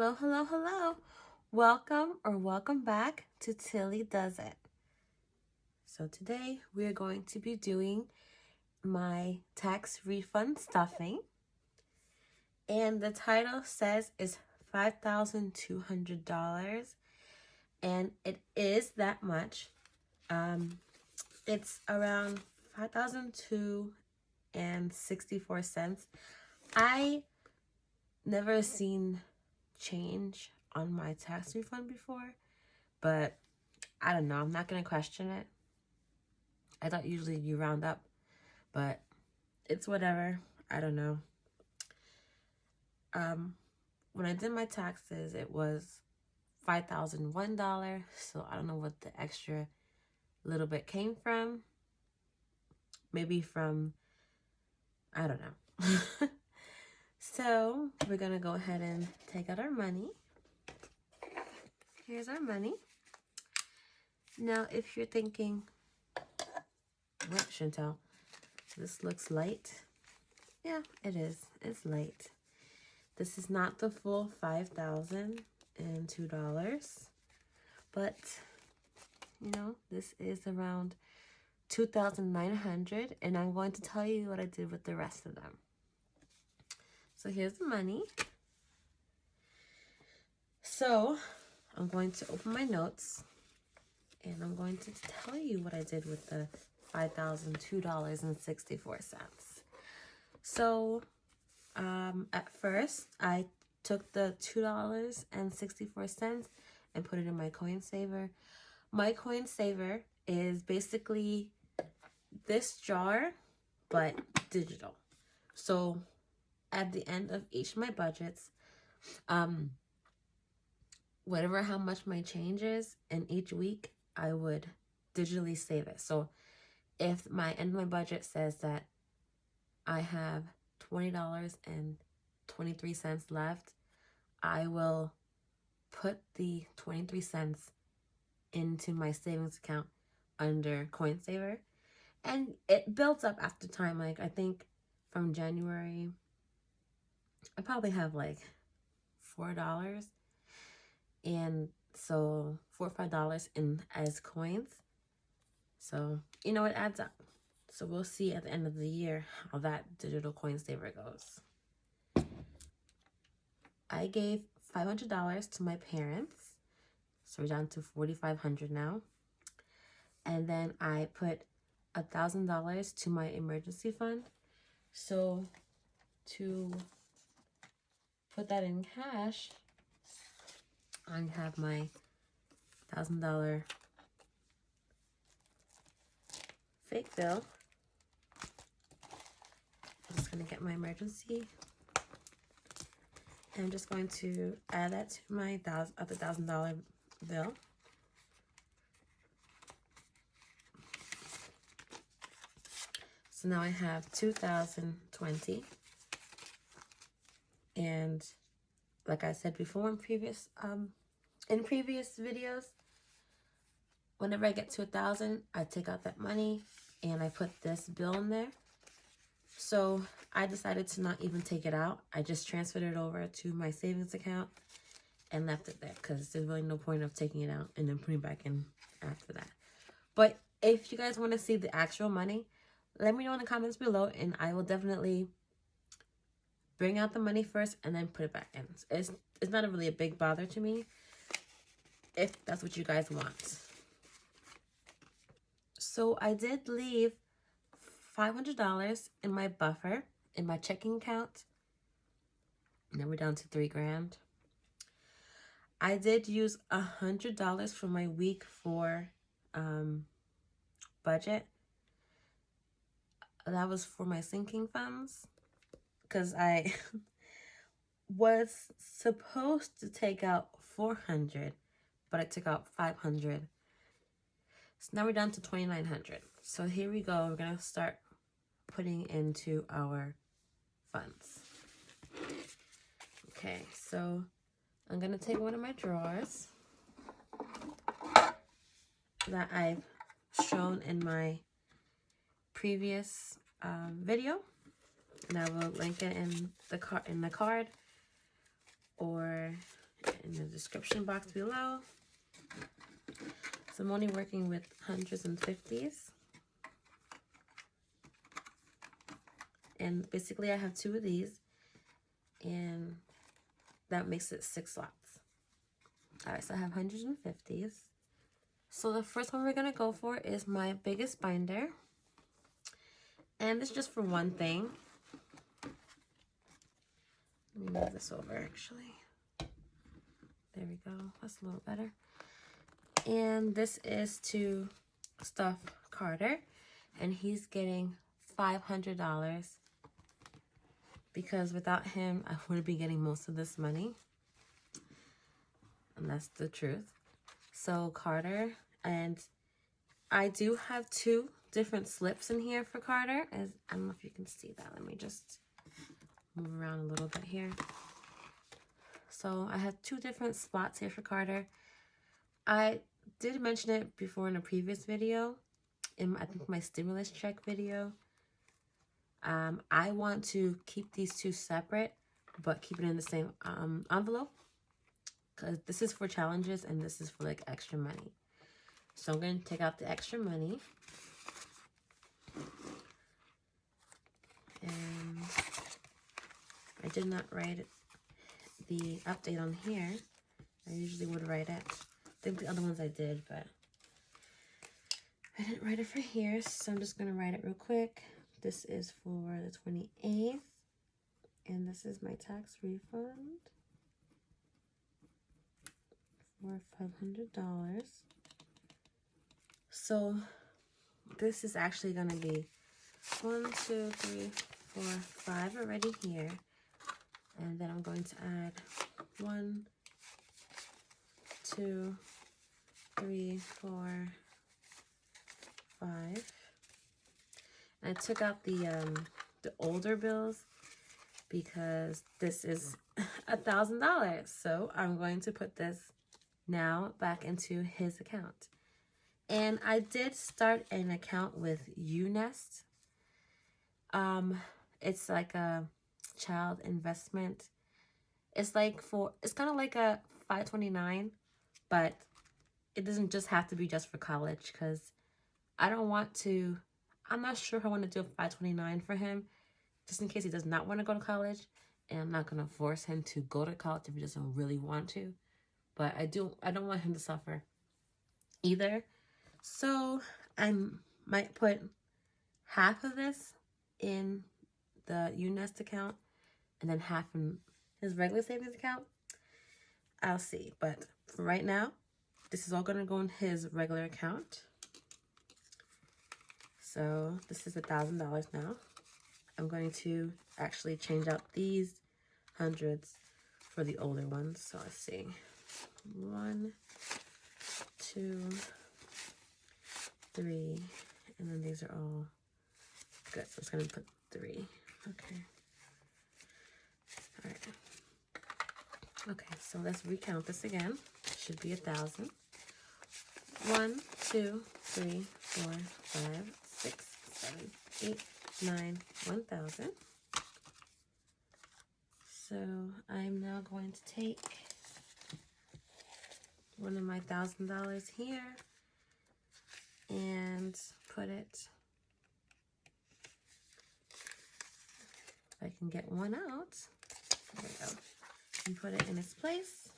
Hello, hello, hello. Welcome back to Tilly Does It. So today we are going to be doing my tax refund stuffing. And the title says is $5,200. And it is that much. It's around $5,264. I never seen change on my tax refund before, but I don't know. I'm not going to question it. I thought usually you round up, but it's whatever. I don't know. When I did my taxes, it was $5,001. So I don't know what the extra little bit came from. Maybe from, I don't know. So we're going to go ahead and take out our money. Here's our money. Now, if you're thinking, what, Chantell? This looks light. Yeah, it is. It's light. This is not the full $5,002, but you know, this is around $2,900, and I'm going to tell you what I did with the rest of them. So here's the money. So I'm going to open my notes, and I'm going to tell you what I did with the $5,002.64. So at first, I took the $2.64 and put it in my coin saver. My coin saver is basically this jar, but digital. So at the end of each of my budgets, whatever how much my change is in each week, I would digitally save it. So if my end of my budget says that I have $20.23 left, I will put the 23 cents into my savings account under coin saver, and it builds up after time. Like, I think from January I probably have like $4, and so $4 or $5 in as coins. So you know, it adds up. So we'll see at the end of the year how that digital coin saver goes. I gave $500 to my parents. So we're down to $4,500 now. And then I put $1,000 to my emergency fund. So to put that in cash, I have my $1,000 fake bill. I'm just going to get my emergency. And I'm just going to add that to my other $1,000 bill. So now I have 2020. And like I said before in previous videos, whenever I get to 1,000, I take out that money and I put this bill in there. So I decided to not even take it out. I just transferred it over to my savings account and left it there, because there's really no point of taking it out and then putting it back in after that. But if you guys want to see the actual money, let me know in the comments below, and I will definitely bring out the money first and then put it back in. It's not really a big bother to me if that's what you guys want. So I did leave $500 in my buffer in my checking account. Now we're down to $3,000. I did use $100 for my week 4 budget. That was for my sinking funds, because I was supposed to take out $400, but I took out $500. So now we're down to $2,900. So here we go. We're going to start putting into our funds. Okay, so I'm going to take one of my drawers that I've shown in my previous video, and I will link it in the card or in the description box below. So I'm only working with hundreds and fifties. And basically I have 2 of these, and that makes it 6 slots. Alright, so I have hundreds and fifties. So the first one we're going to go for is my biggest binder. And this is just for one thing. Let me move this over actually. There we go. That's a little better. And this is to stuff Carter. And he's getting $500. Because without him, I would be getting most of this money. And that's the truth. So Carter, and I do have 2 different slips in here for Carter. As I don't know if you can see that. Let me just move around a little bit here. So I have 2 different spots here for Carter. I did mention it before in a previous video, in I think my stimulus check video. I want to keep these 2 separate, but keep it in the same envelope. Because this is for challenges and this is for like extra money. So I'm going to take out the extra money. And I did not write the update on here. I usually would write it. I think the other ones I did, but I didn't write it for here. So I'm just going to write it real quick. This is for the 28th. And this is my tax refund for $500. So this is actually going to be 1, 2, 3, 4, 5 already here. And then I'm going to add 1, 2, 3, 4, 5. And I took out the older bills because this is $1,000. So I'm going to put this now back into his account. And I did start an account with UNest. It's like a child investment. It's like it's kind of like a 529, but it doesn't just have to be just for college, because I'm not sure if I want to do a 529 for him, just in case he does not want to go to college. And I'm not going to force him to go to college if he doesn't really want to. But I don't want him to suffer either. So I might put half of this in the UNest account and then half in his regular savings account. I'll see. But for right now, this is all going to go in his regular account. So this is $1,000 now. I'm going to actually change out these hundreds for the older ones. So let's see. 1, 2, 3, and then these are all good. So I'm just going to put 3. Okay. All right. Okay, so let's recount this again. Should be 1,000. 1, 2, 3, 4, 5, 6, 7, 8, 9, 1,000. So I'm now going to take one of my $1,000 here and put it, if I can get one out, there we go, and put it in its place.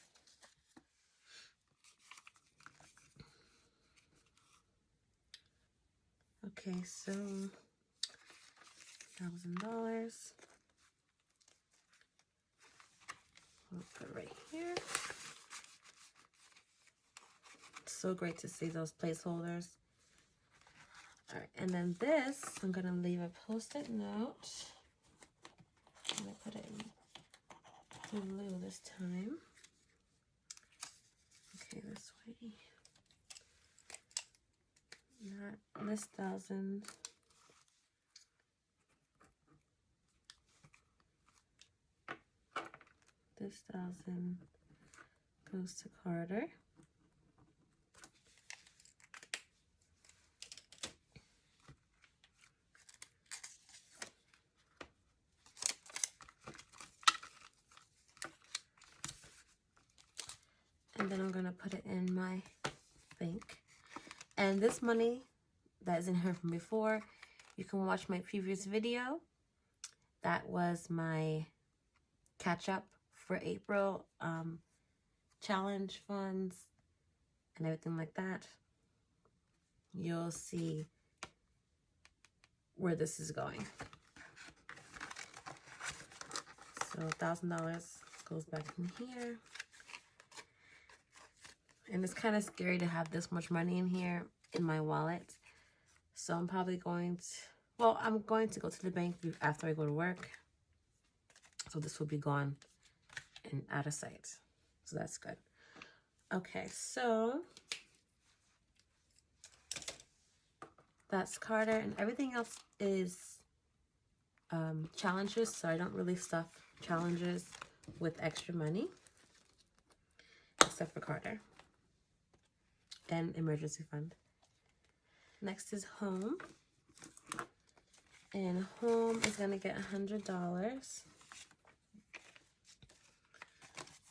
Okay, so $1,000. I'll put it right here. It's so great to see those placeholders. All right, and then this, I'm gonna leave a Post-it note. I'm gonna put it in blue this time. Okay, this way. Not this 1,000. This 1,000 goes to Carter. And then I'm going to put it in my bank. And this money that is in here from before, you can watch my previous video. That was my catch up for April challenge funds and everything like that. You'll see where this is going. So $1,000 goes back in here. And it's kind of scary to have this much money in here in my wallet. So I'm probably going to, well, I'm going to go to the bank after I go to work. So this will be gone and out of sight. So that's good. Okay, so that's Carter, and everything else is challenges. So I don't really stuff challenges with extra money, except for Carter and emergency fund. Next is home, and home is gonna get $100.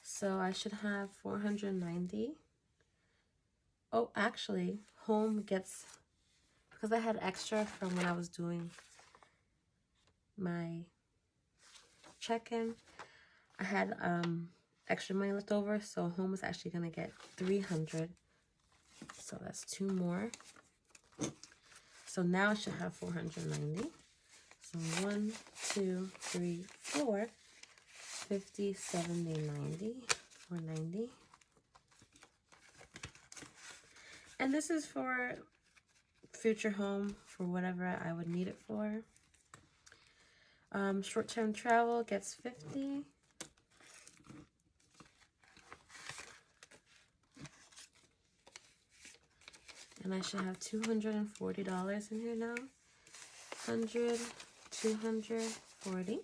So I should have 490. Oh, actually, home gets, because I had extra from when I was doing my check-in, I had extra money left over, so home is actually gonna get 300. So that's 2 more. So now I should have 490. So 1, 2, 3, 4, 50, 70, 90, 490. And this is for future home, for whatever I would need it for. Short-term travel gets 50. And I should have $240 in here now. 100, 240.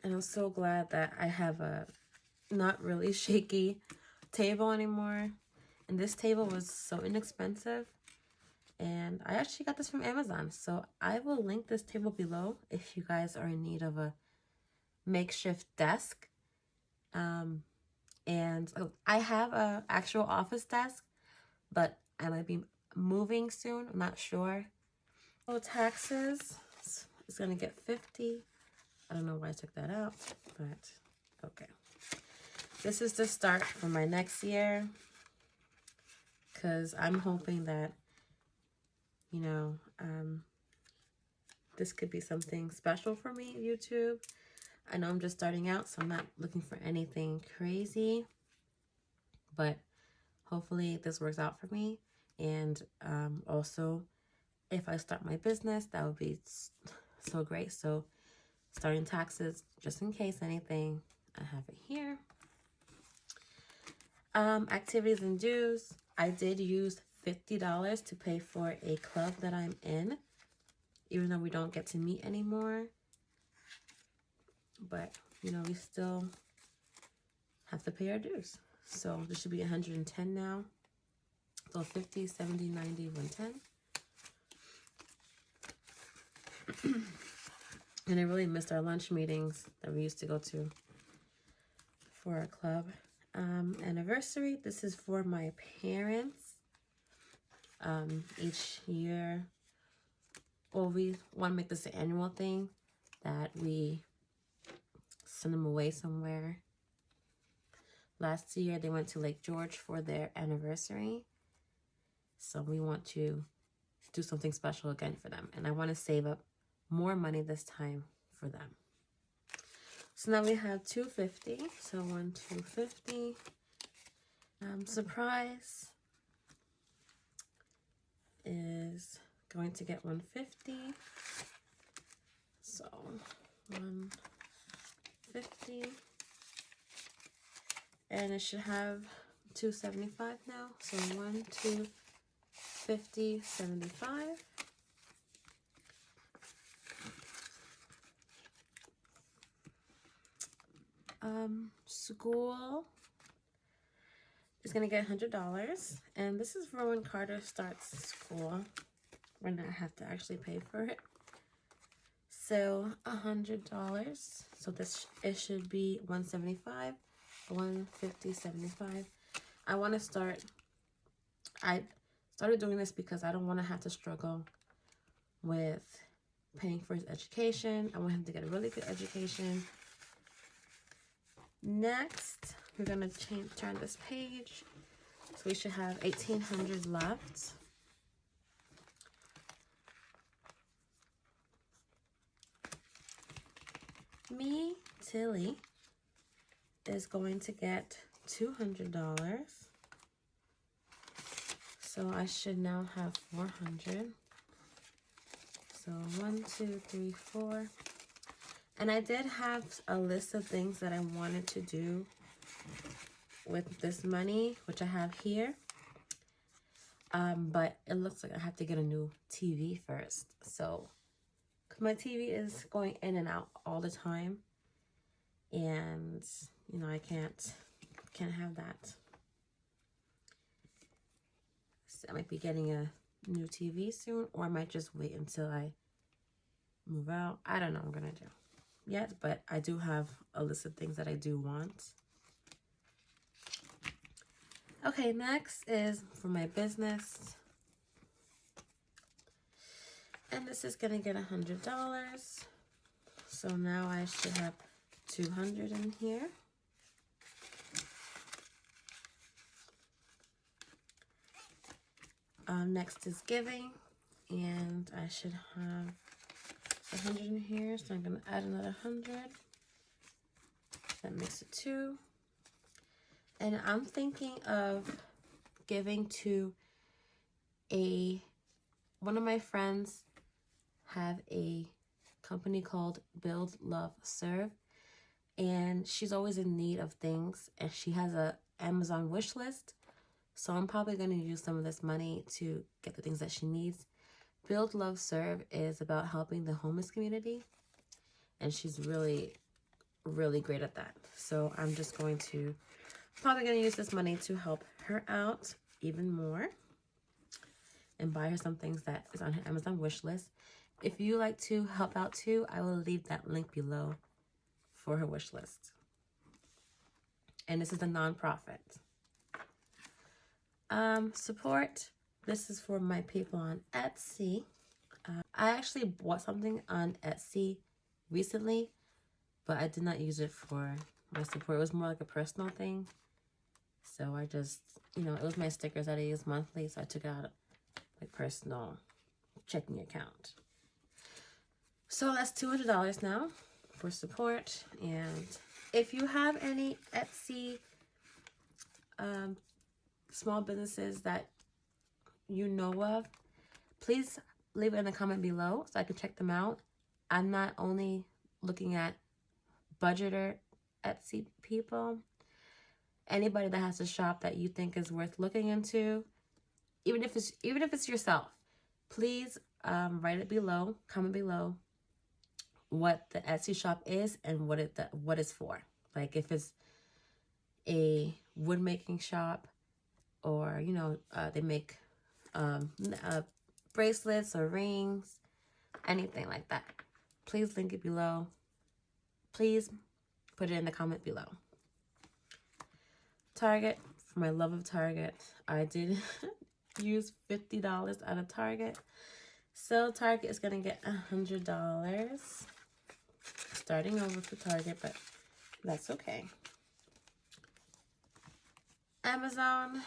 And I'm so glad that I have a not really shaky table anymore. And this table was so inexpensive. And I actually got this from Amazon. So I will link this table below if you guys are in need of a makeshift desk. And I have a actual office desk, but I might be moving soon. I'm not sure. So taxes, it's gonna get 50. I don't know why I took that out, but okay. This is the start for my next year, because I'm hoping that, you know, this could be something special for me, YouTube. I know I'm just starting out, so I'm not looking for anything crazy, but hopefully this works out for me. And also, if I start my business, that would be so great. So starting taxes, just in case anything, I have it here. Activities and dues, I did use $50 to pay for a club that I'm in, even though we don't get to meet anymore. But, you know, we still have to pay our dues. So this should be 110 now. So 50, 70, 90, 110. And I really missed our lunch meetings that we used to go to for our club. Anniversary, this is for my parents. Each year, well, we want to make this an annual thing that we send them away somewhere. Last year, they went to Lake George for their anniversary. So we want to do something special again for them. And I want to save up more money this time for them. So now we have $250. So 1, 250. Surprise is going to get 150. So 150. And it should have 275 now. So 1, 2, 50, 75. School is gonna get $100, and this is for when Carter starts school, when I have to actually pay for it. So $100. So this, it should be $175, $150, $75. I want to start. I started doing this because I don't want to have to struggle with paying for his education. I want him to get a really good education. Next, we're gonna turn this page. So we should have 1,800 left. Me, Tilly, is going to get $200. So I should now have 400. So 1, 2, 3, 4. And I did have a list of things that I wanted to do with this money, which I have here. But it looks like I have to get a new TV first. So, cause my TV is going in and out all the time. And, you know, I can't have that. So I might be getting a new TV soon, or I might just wait until I move out. I don't know what I'm gonna do yet, but I do have a list of things that I do want. Okay, next is for my business. And this is gonna get $100. So now I should have 200 in here. Next is giving, and I should have 100 in here, so I'm gonna add another 100. That makes it 2. And I'm thinking of giving to one of my friends have a company called Build, Love, Serve, and she's always in need of things, and she has a Amazon wish list. So I'm probably going to use some of this money to get the things that she needs. Build, Love, Serve is about helping the homeless community, and she's really, really great at that. So I'm just probably going to use this money to help her out even more and buy her some things that is on her Amazon wish list. If you like to help out too, I will leave that link below for her wish list. And this is a nonprofit. Support. This is for my people on Etsy. I actually bought something on Etsy recently, but I did not use it for my support. It was more like a personal thing. So I just, you know, it was my stickers that I use monthly, so I took it out of my personal checking account. So that's $200 now for support. And if you have any Etsy small businesses that you know of, please leave it in the comment below so I can check them out. I'm not only looking at budgeter Etsy people. Anybody that has a shop that you think is worth looking into, even if it's yourself, please write it below, comment below what the Etsy shop is and what it's for. Like if it's a wood making shop, or you know, they make bracelets or rings, anything like that. Please link it below. Please put it in the comment below. Target, for my love of Target, I did use $50 out of Target. So Target is gonna get $100. Starting over for Target, but that's okay. Amazon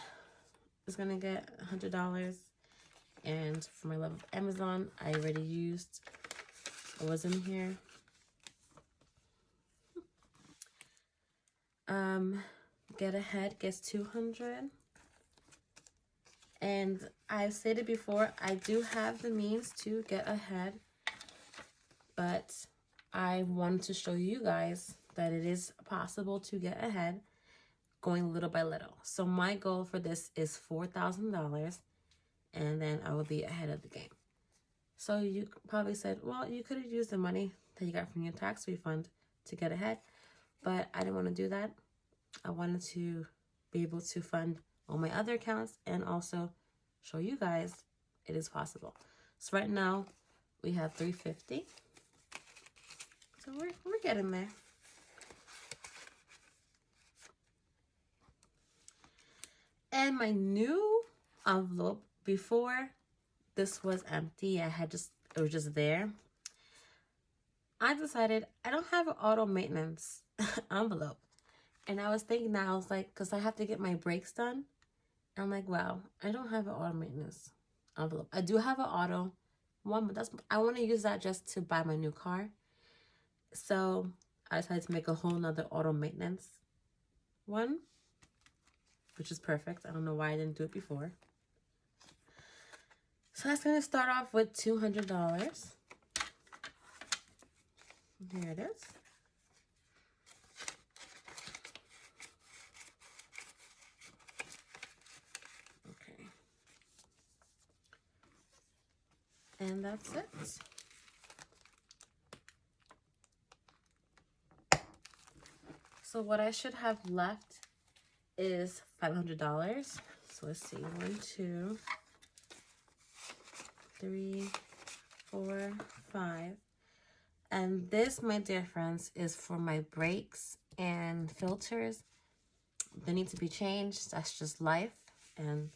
is gonna get $100, and for my love of Amazon, I already used what was in here. Get Ahead gets $200, and I've stated before, I do have the means to get ahead, but I wanted to show you guys that it is possible to get ahead going little by little. So my goal for this is $4,000, and then I will be ahead of the game. So you probably said, well, you could have used the money that you got from your tax refund to get ahead, but I didn't want to do that. I wanted to be able to fund all my other accounts and also show you guys it is possible. So right now we have $350. So we're getting there. And my new envelope, before this was empty, it was just there. I decided I don't have an auto maintenance envelope. And I was thinking that, I was like, because I have to get my brakes done. I'm like, wow, I don't have an auto maintenance envelope. I do have an auto one, but I want to use that just to buy my new car. So I decided to make a whole nother auto maintenance one, which is perfect. I don't know why I didn't do it before. So that's going to start off with $200. Here it is. Okay. And that's it. So what I should have left is $500. So let's see, 1, 2, 3, 4, 5. And this, my dear friends, is for my brakes and filters. They need to be changed. That's just life. And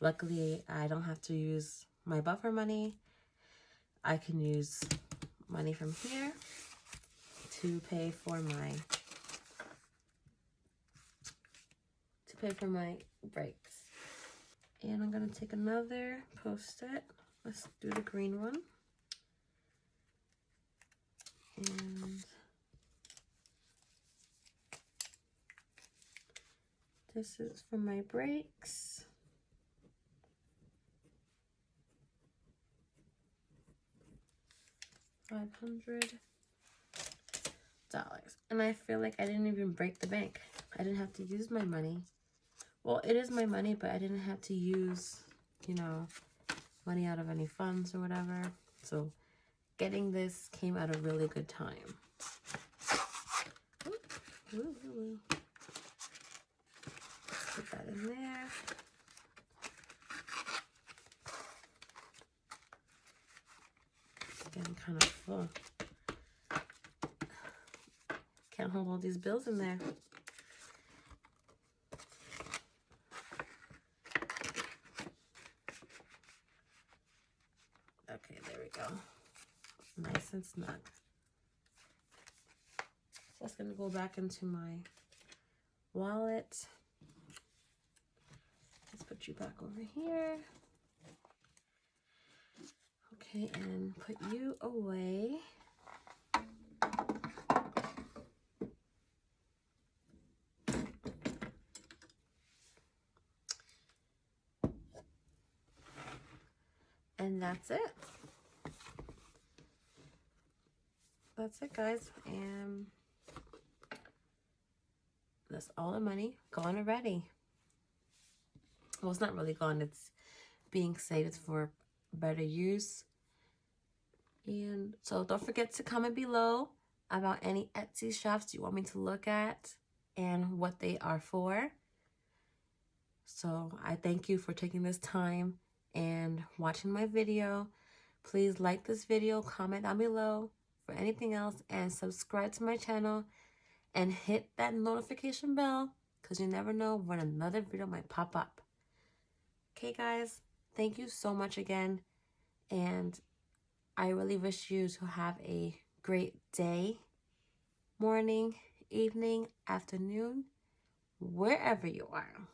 luckily, I don't have to use my buffer money. I can use money from here to pay for my brakes. And I'm gonna take another Post-it. Let's do the green one. And this is for my brakes. $500. And I feel like I didn't even break the bank. I didn't have to use my money. Well, it is my money, but I didn't have to use, you know, money out of any funds or whatever. So getting this came at a really good time. Ooh. Put that in there. It's getting kind of full. Can't hold all these bills in there. Okay, there we go. Nice and snug. So that's gonna go back into my wallet. Let's put you back over here. Okay, and put you away. And that's it. That's it, guys. And that's all the money gone already. Well, it's not really gone. It's being saved for better use. And so don't forget to comment below about any Etsy shops you want me to look at and what they are for. So I thank you for taking this time and watching my video. Please like this video, comment down below for anything else, and subscribe to my channel and hit that notification bell because you never know when another video might pop up. Okay, guys, thank you so much again, and I really wish you to have a great day, morning, evening, afternoon, wherever you are.